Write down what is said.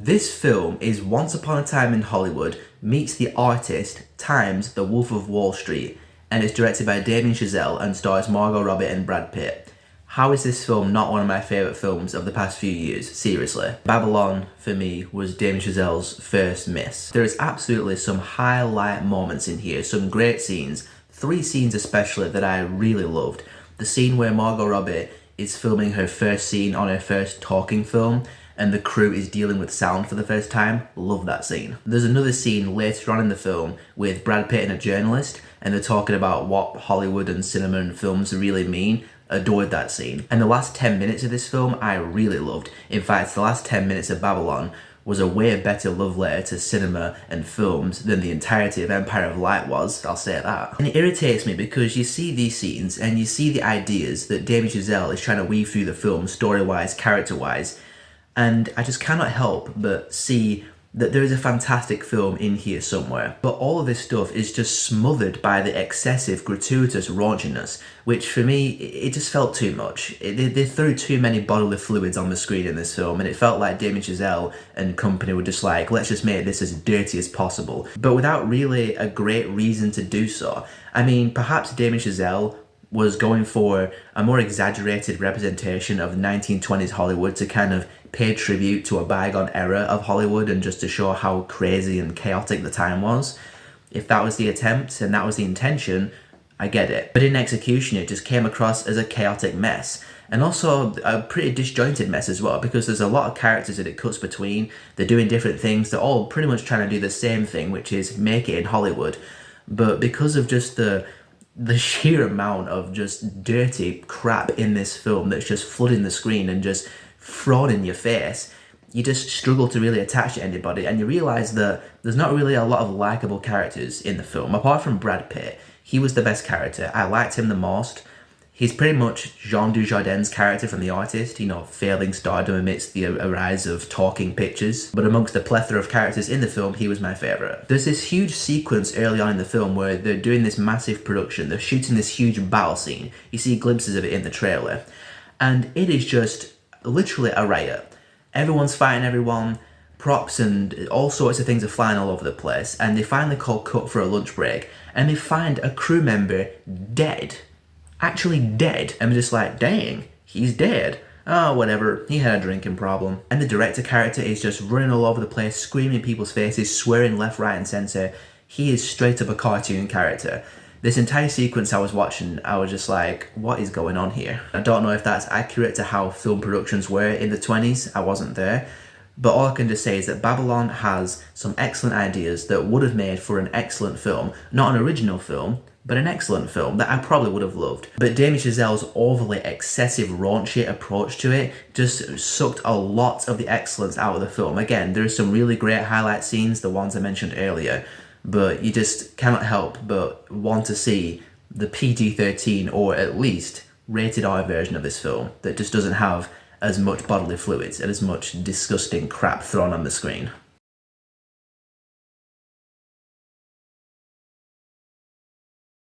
This film is Once Upon a Time in Hollywood meets The Artist times The Wolf of Wall Street, and it's directed by Damien Chazelle and stars Margot Robbie and Brad Pitt. How is this film not one of my favourite films of the past few years? Seriously. Babylon, for me, was Damien Chazelle's first miss. There is absolutely some highlight moments in here, some great scenes. 3 scenes especially that I really loved. The scene where Margot Robbie is filming her first scene on her first talking film, and the crew is dealing with sound for the first time. Love that scene. There's another scene later on in the film with Brad Pitt and a journalist, and they're talking about what Hollywood and cinema and films really mean. Adored that scene. And the last 10 minutes of this film I really loved. In fact, the last 10 minutes of Babylon was a way better love letter to cinema and films than the entirety of Empire of Light was, I'll say that. And it irritates me because you see these scenes and you see the ideas that Damien Chazelle is trying to weave through the film, story-wise, character-wise, and I just cannot help but see that there is a fantastic film in here somewhere. But all of this stuff is just smothered by the excessive, gratuitous raunchiness, which for me, it just felt too much. They threw too many bodily fluids on the screen in this film, and it felt like Damien Chazelle and company were just like, let's just make this as dirty as possible, but without really a great reason to do so. I mean, perhaps Damien Chazelle was going for a more exaggerated representation of 1920s Hollywood to kind of pay tribute to a bygone era of Hollywood and just to show how crazy and chaotic the time was. If that was the attempt and that was the intention, I get it. But in execution, it just came across as a chaotic mess. And also a pretty disjointed mess as well, because there's a lot of characters that it cuts between. They're doing different things. They're all pretty much trying to do the same thing, which is make it in Hollywood. But because of just the sheer amount of just dirty crap in this film that's just flooding the screen and just thrown in your face, you just struggle to really attach to anybody, and you realise that there's not really a lot of likeable characters in the film. Apart from Brad Pitt, he was the best character. I liked him the most. He's pretty much Jean Dujardin's character from The Artist, you know, failing stardom amidst the rise of talking pictures. But amongst the plethora of characters in the film, he was my favourite. There's this huge sequence early on in the film where they're doing this massive production. They're shooting this huge battle scene. You see glimpses of it in the trailer. And it is just literally a riot. Everyone's fighting everyone. Props and all sorts of things are flying all over the place. And they finally call cut for a lunch break. And they find a crew member dead. Actually dead. I'm just like, dang, he's dead. Oh, whatever, he had a drinking problem. And the director character is just running all over the place, screaming in people's faces, swearing left, right and centre. He is straight up a cartoon character. This entire sequence I was watching, I was just like, what is going on here? I don't know if that's accurate to how film productions were in the 20s, I wasn't there. But all I can just say is that Babylon has some excellent ideas that would have made for an excellent film. Not an original film, but an excellent film that I probably would have loved. But Damien Chazelle's overly excessive raunchy approach to it just sucked a lot of the excellence out of the film. Again, there are some really great highlight scenes, the ones I mentioned earlier, but you just cannot help but want to see the PG-13 or at least rated R version of this film that just doesn't have as much bodily fluids and as much disgusting crap thrown on the screen.